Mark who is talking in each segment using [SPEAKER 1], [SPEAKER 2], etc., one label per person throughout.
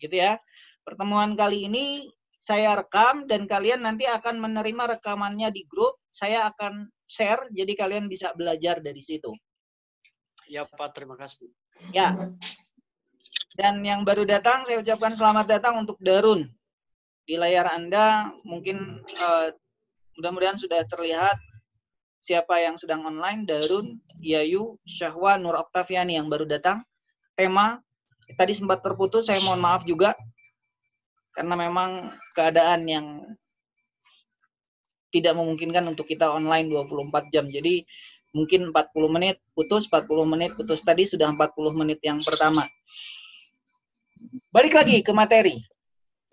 [SPEAKER 1] gitu ya. Pertemuan kali ini saya rekam dan kalian nanti akan menerima rekamannya di grup. Saya akan share, jadi kalian bisa belajar dari situ.
[SPEAKER 2] Ya Pak, terima kasih.
[SPEAKER 1] Ya. Dan yang baru datang, saya ucapkan selamat datang untuk Darun. Di layar Anda mungkin mudah-mudahan sudah terlihat siapa yang sedang online. Darun, Yayu, Syahwa, Nur Oktaviani yang baru datang. Tema, tadi sempat terputus, saya mohon maaf juga. Karena memang keadaan yang tidak memungkinkan untuk kita online 24 jam. Jadi mungkin 40 menit putus, 40 menit putus. Tadi sudah 40 menit yang pertama. Balik lagi ke materi.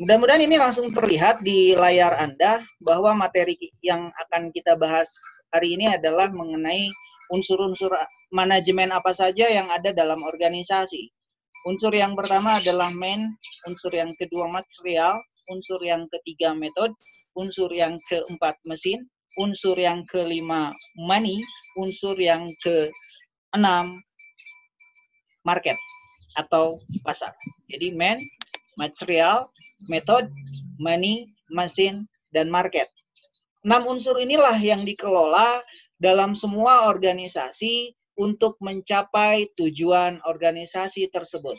[SPEAKER 1] Mudah-mudahan ini langsung terlihat di layar Anda bahwa materi yang akan kita bahas hari ini adalah mengenai unsur-unsur manajemen apa saja yang ada dalam organisasi. Unsur yang pertama adalah man, unsur yang kedua material, unsur yang ketiga metode, unsur yang keempat mesin, unsur yang kelima money, unsur yang keenam market atau pasar. Jadi man, material, metode, money, mesin, dan market. 6 unsur inilah yang dikelola dalam semua organisasi untuk mencapai tujuan organisasi tersebut.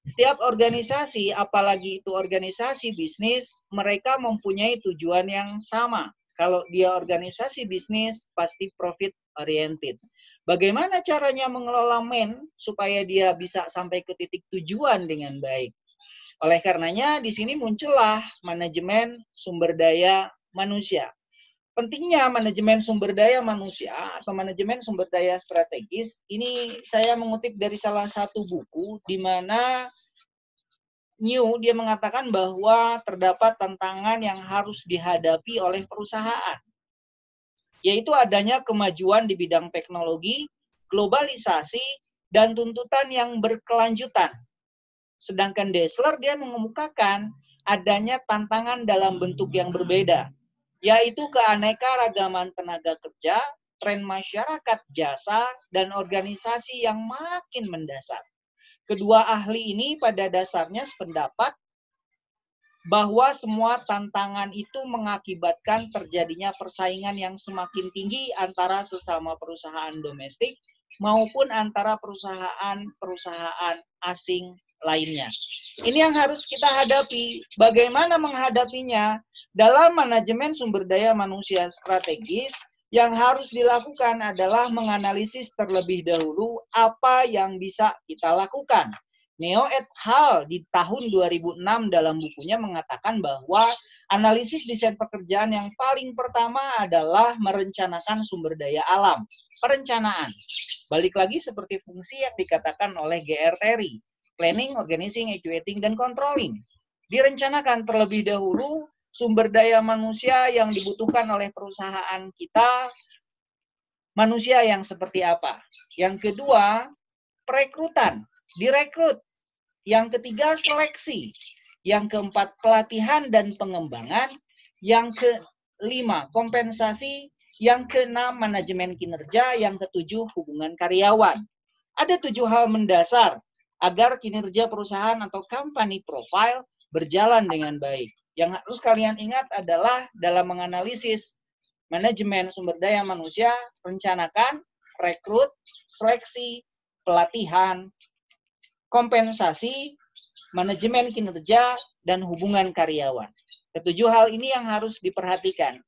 [SPEAKER 1] Setiap organisasi, apalagi itu organisasi bisnis, mereka mempunyai tujuan yang sama. Kalau dia organisasi bisnis, pasti profit oriented. Bagaimana caranya mengelola man supaya dia bisa sampai ke titik tujuan dengan baik? Oleh karenanya, di sini muncullah manajemen sumber daya manusia. Pentingnya manajemen sumber daya manusia atau manajemen sumber daya strategis, ini saya mengutip dari salah satu buku di mana New dia mengatakan bahwa terdapat tantangan yang harus dihadapi oleh perusahaan, yaitu adanya kemajuan di bidang teknologi, globalisasi, dan tuntutan yang berkelanjutan. Sedangkan Dassler dia mengemukakan adanya tantangan dalam bentuk yang berbeda, yaitu keanekaragaman tenaga kerja, tren masyarakat jasa, dan organisasi yang makin mendasar. Kedua ahli ini pada dasarnya sependapat bahwa semua tantangan itu mengakibatkan terjadinya persaingan yang semakin tinggi antara sesama perusahaan domestik maupun antara perusahaan-perusahaan asing lainnya. Ini yang harus kita hadapi. Bagaimana menghadapinya? Dalam manajemen sumber daya manusia strategis, yang harus dilakukan adalah menganalisis terlebih dahulu apa yang bisa kita lakukan. Neo et al. Di tahun 2006 dalam bukunya mengatakan bahwa analisis desain pekerjaan yang paling pertama adalah merencanakan sumber daya alam. Perencanaan. Balik lagi seperti fungsi yang dikatakan oleh G.R. Terry. Planning, organizing, actuating, dan controlling. Direncanakan terlebih dahulu sumber daya manusia yang dibutuhkan oleh perusahaan kita, manusia yang seperti apa. Yang kedua, perekrutan. Direkrut. Yang ketiga, seleksi. Yang keempat, pelatihan dan pengembangan. Yang kelima, kompensasi. Yang keenam, manajemen kinerja. Yang ketujuh, hubungan karyawan. Ada 7 hal mendasar agar kinerja perusahaan atau company profile berjalan dengan baik. Yang harus kalian ingat adalah dalam menganalisis manajemen sumber daya manusia, rencanakan, rekrut, seleksi, pelatihan, kompensasi, manajemen kinerja, dan hubungan karyawan. Ketujuh hal ini yang harus diperhatikan.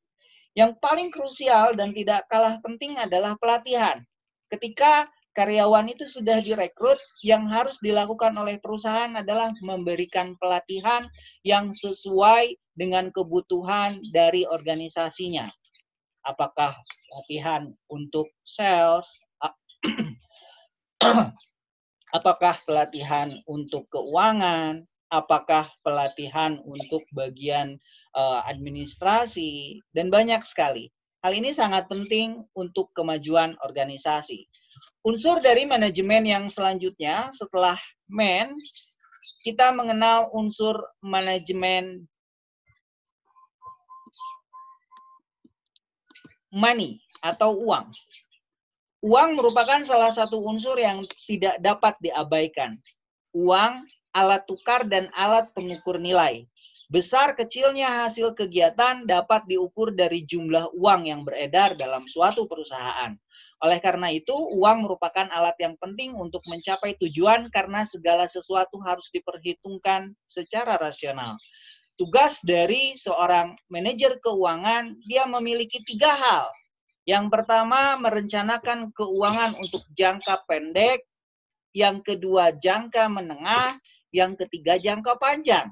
[SPEAKER 1] Yang paling krusial dan tidak kalah penting adalah pelatihan. Ketika karyawan itu sudah direkrut, yang harus dilakukan oleh perusahaan adalah memberikan pelatihan yang sesuai dengan kebutuhan dari organisasinya. Apakah pelatihan untuk sales, apakah pelatihan untuk keuangan, apakah pelatihan untuk bagian administrasi, dan banyak sekali. Hal ini sangat penting untuk kemajuan organisasi. Unsur dari manajemen yang selanjutnya setelah man, kita mengenal unsur manajemen money atau uang. Uang merupakan salah satu unsur yang tidak dapat diabaikan. Uang alat tukar, dan alat pengukur nilai. Besar kecilnya hasil kegiatan dapat diukur dari jumlah uang yang beredar dalam suatu perusahaan. Oleh karena itu, uang merupakan alat yang penting untuk mencapai tujuan karena segala sesuatu harus diperhitungkan secara rasional. Tugas dari seorang manajer keuangan, dia memiliki 3 hal. Yang pertama, merencanakan keuangan untuk jangka pendek. Yang kedua, jangka menengah. Yang ketiga, jangka panjang.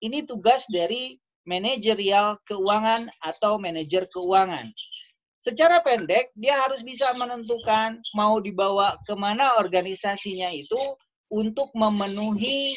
[SPEAKER 1] Ini tugas dari manajerial keuangan atau manajer keuangan. Secara pendek, dia harus bisa menentukan mau dibawa kemana organisasinya itu untuk memenuhi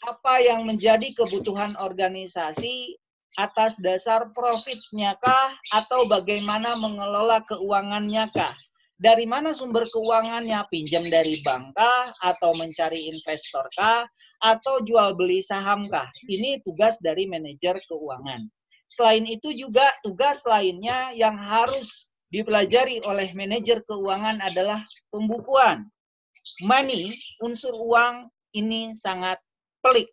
[SPEAKER 1] apa yang menjadi kebutuhan organisasi atas dasar profitnya kah, atau bagaimana mengelola keuangannya kah. Dari mana sumber keuangannya, pinjam dari bank kah, atau mencari investor kah, atau jual beli saham kah. Ini tugas dari manajer keuangan. Selain itu juga tugas lainnya yang harus dipelajari oleh manajer keuangan adalah pembukuan. Money, unsur uang ini sangat pelik.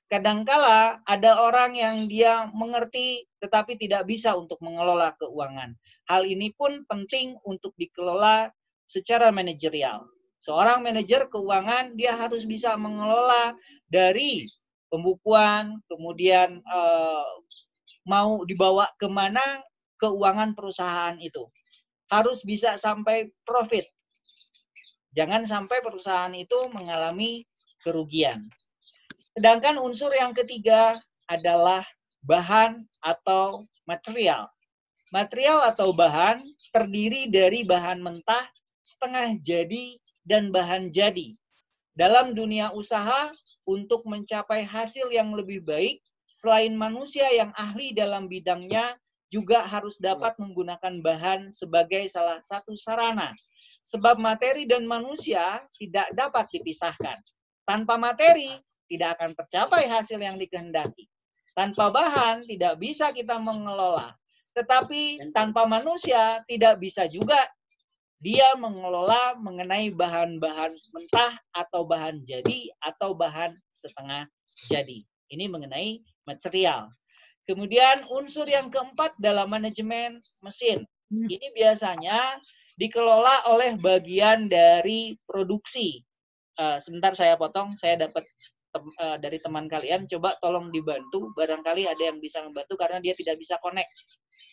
[SPEAKER 1] Kadangkala ada orang yang dia mengerti tetapi tidak bisa untuk mengelola keuangan. Hal ini pun penting untuk dikelola secara manajerial. Seorang manajer keuangan dia harus bisa mengelola dari pembukuan, kemudian mau dibawa kemana keuangan perusahaan itu. Harus bisa sampai profit. Jangan sampai perusahaan itu mengalami kerugian. Sedangkan unsur yang ketiga adalah bahan atau material. Material atau bahan terdiri dari bahan mentah, setengah jadi, dan bahan jadi. Dalam dunia usaha, untuk mencapai hasil yang lebih baik, selain manusia yang ahli dalam bidangnya, juga harus dapat menggunakan bahan sebagai salah satu sarana. Sebab materi dan manusia tidak dapat dipisahkan. Tanpa materi, tidak akan tercapai hasil yang dikehendaki. Tanpa bahan, tidak bisa kita mengelola. Tetapi tanpa manusia, tidak bisa juga dia mengelola mengenai bahan-bahan mentah atau bahan jadi atau bahan setengah jadi. Ini mengenai material. Kemudian unsur yang keempat dalam manajemen mesin. Ini biasanya dikelola oleh bagian dari produksi. Sebentar saya potong, saya dapat dari teman kalian, coba tolong dibantu, barangkali ada yang bisa membantu karena dia tidak bisa connect.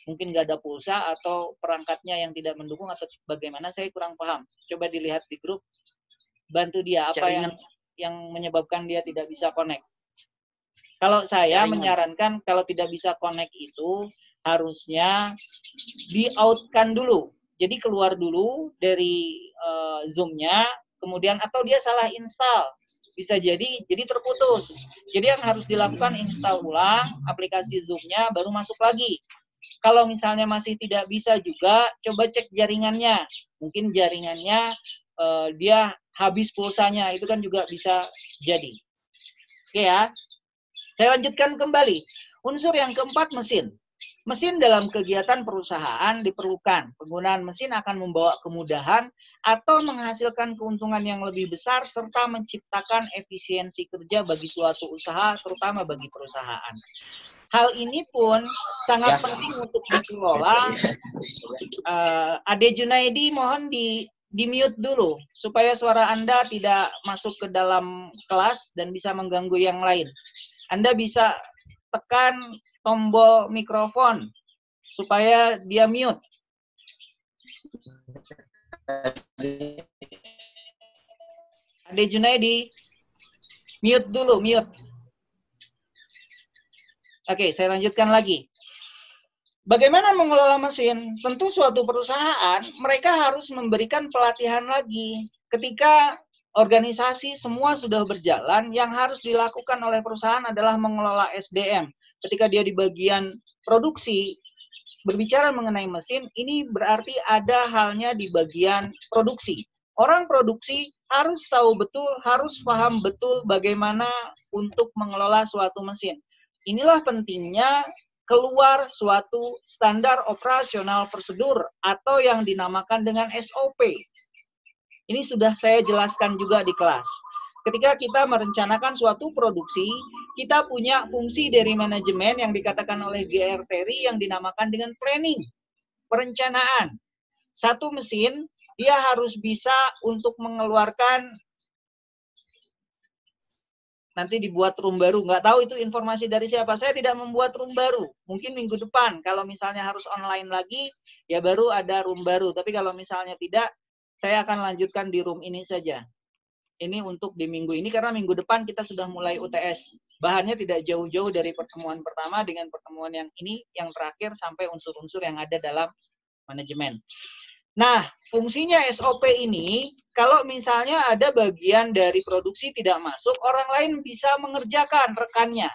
[SPEAKER 1] Mungkin nggak ada pulsa atau perangkatnya yang tidak mendukung atau bagaimana, saya kurang paham. Coba dilihat di grup, bantu dia apa yang menyebabkan dia tidak bisa connect. Kalau saya menyarankan kalau tidak bisa connect itu harusnya di-out-kan dulu. Jadi keluar dulu dari Zoom-nya, kemudian atau dia salah install. Bisa jadi terputus. Jadi yang harus dilakukan install ulang aplikasi Zoom-nya baru masuk lagi. Kalau misalnya masih tidak bisa juga, coba cek jaringannya. Mungkin jaringannya dia habis pulsanya, itu kan juga bisa jadi. Oke ya. Saya lanjutkan kembali. Unsur yang keempat, mesin. Mesin dalam kegiatan perusahaan diperlukan. Penggunaan mesin akan membawa kemudahan atau menghasilkan keuntungan yang lebih besar serta menciptakan efisiensi kerja bagi suatu usaha, terutama bagi perusahaan. Hal ini pun sangat penting untuk dikelola. Ade Junaidi, mohon di-mute dulu supaya suara Anda tidak masuk ke dalam kelas dan bisa mengganggu yang lain. Anda bisa tekan tombol mikrofon supaya dia mute. Ade Junaidi, mute dulu, mute. Oke, saya lanjutkan lagi. Bagaimana mengelola mesin? Tentu suatu perusahaan, mereka harus memberikan pelatihan lagi. Ketika organisasi semua sudah berjalan, yang harus dilakukan oleh perusahaan adalah mengelola SDM. Ketika dia di bagian produksi, berbicara mengenai mesin, ini berarti ada halnya di bagian produksi. Orang produksi harus tahu betul, harus paham betul bagaimana untuk mengelola suatu mesin. Inilah pentingnya keluar suatu standar operasional prosedur atau yang dinamakan dengan SOP. Ini sudah saya jelaskan juga di kelas. ketika kita merencanakan suatu produksi, kita punya fungsi dari manajemen yang dikatakan oleh G.R. Terry yang dinamakan dengan planning, perencanaan. Satu mesin, dia harus bisa untuk mengeluarkan, nanti dibuat room baru. Nggak tahu itu informasi dari siapa. Saya tidak membuat room baru. Mungkin minggu depan, kalau misalnya harus online lagi, ya baru ada room baru. Tapi kalau misalnya tidak, saya akan lanjutkan di room ini saja. Ini untuk di minggu ini, karena minggu depan kita sudah mulai UTS. Bahannya tidak jauh-jauh dari pertemuan pertama dengan pertemuan yang ini, yang terakhir, sampai unsur-unsur yang ada dalam manajemen. Nah, fungsinya SOP ini, kalau misalnya ada bagian dari produksi tidak masuk, orang lain bisa mengerjakan rekannya.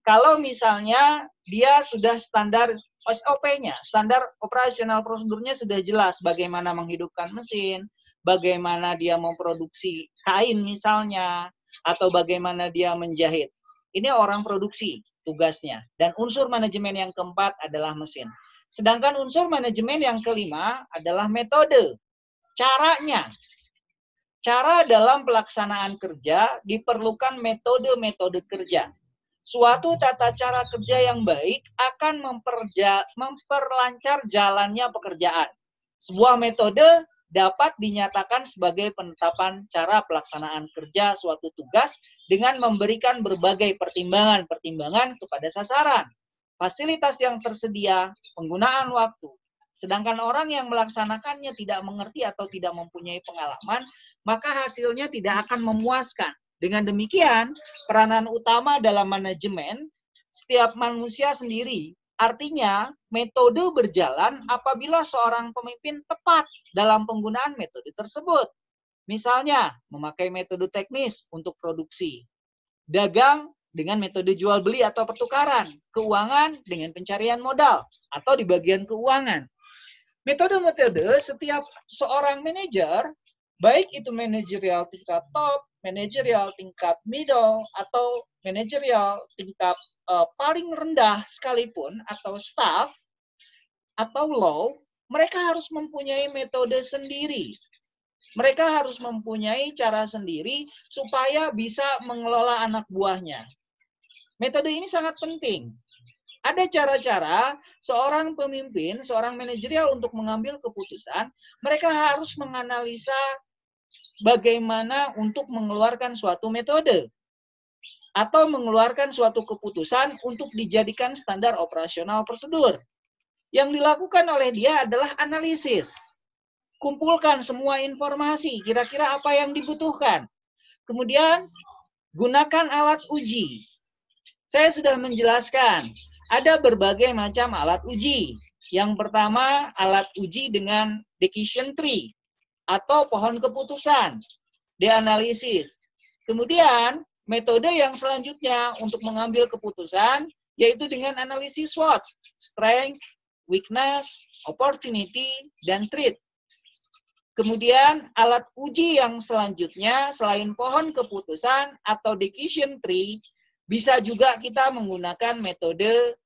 [SPEAKER 1] Kalau misalnya dia sudah standar SOP-nya, standar operasional prosedurnya sudah jelas, bagaimana menghidupkan mesin, bagaimana dia memproduksi kain misalnya, atau bagaimana dia menjahit. Ini orang produksi tugasnya. Dan unsur manajemen yang keempat adalah mesin. Sedangkan unsur manajemen yang kelima adalah metode. Caranya. Cara dalam pelaksanaan kerja diperlukan metode-metode kerja. Suatu tata cara kerja yang baik akan memperlancar jalannya pekerjaan. Sebuah metode dapat dinyatakan sebagai penetapan cara pelaksanaan kerja suatu tugas dengan memberikan berbagai pertimbangan-pertimbangan kepada sasaran, fasilitas yang tersedia, penggunaan waktu. Sedangkan orang yang melaksanakannya tidak mengerti atau tidak mempunyai pengalaman, maka hasilnya tidak akan memuaskan. Dengan demikian, peranan utama dalam manajemen setiap manusia sendiri. Artinya, metode berjalan apabila seorang pemimpin tepat dalam penggunaan metode tersebut. Misalnya, memakai metode teknis untuk produksi, dagang dengan metode jual beli atau pertukaran, keuangan dengan pencarian modal, atau di bagian keuangan. Metode-metode setiap seorang manajer, baik itu manajerial tingkat top, manajerial tingkat middle, atau manajerial tingkat paling rendah sekalipun, atau staff, atau low, mereka harus mempunyai metode sendiri. Mereka harus mempunyai cara sendiri supaya bisa mengelola anak buahnya. Metode ini sangat penting. Ada cara-cara seorang pemimpin, seorang manajerial untuk mengambil keputusan, mereka harus menganalisa bagaimana untuk mengeluarkan suatu metode atau mengeluarkan suatu keputusan untuk dijadikan standar operasional prosedur. Yang dilakukan oleh dia adalah analisis. Kumpulkan semua informasi, kira-kira apa yang dibutuhkan. Kemudian, gunakan alat uji. Saya sudah menjelaskan, ada berbagai macam alat uji. Yang pertama, alat uji dengan decision tree atau pohon keputusan, dianalisis. Kemudian, metode yang selanjutnya untuk mengambil keputusan, yaitu dengan analisis SWOT, strength, weakness, opportunity, dan threat. Kemudian, alat uji yang selanjutnya, selain pohon keputusan atau decision tree, bisa juga kita menggunakan metode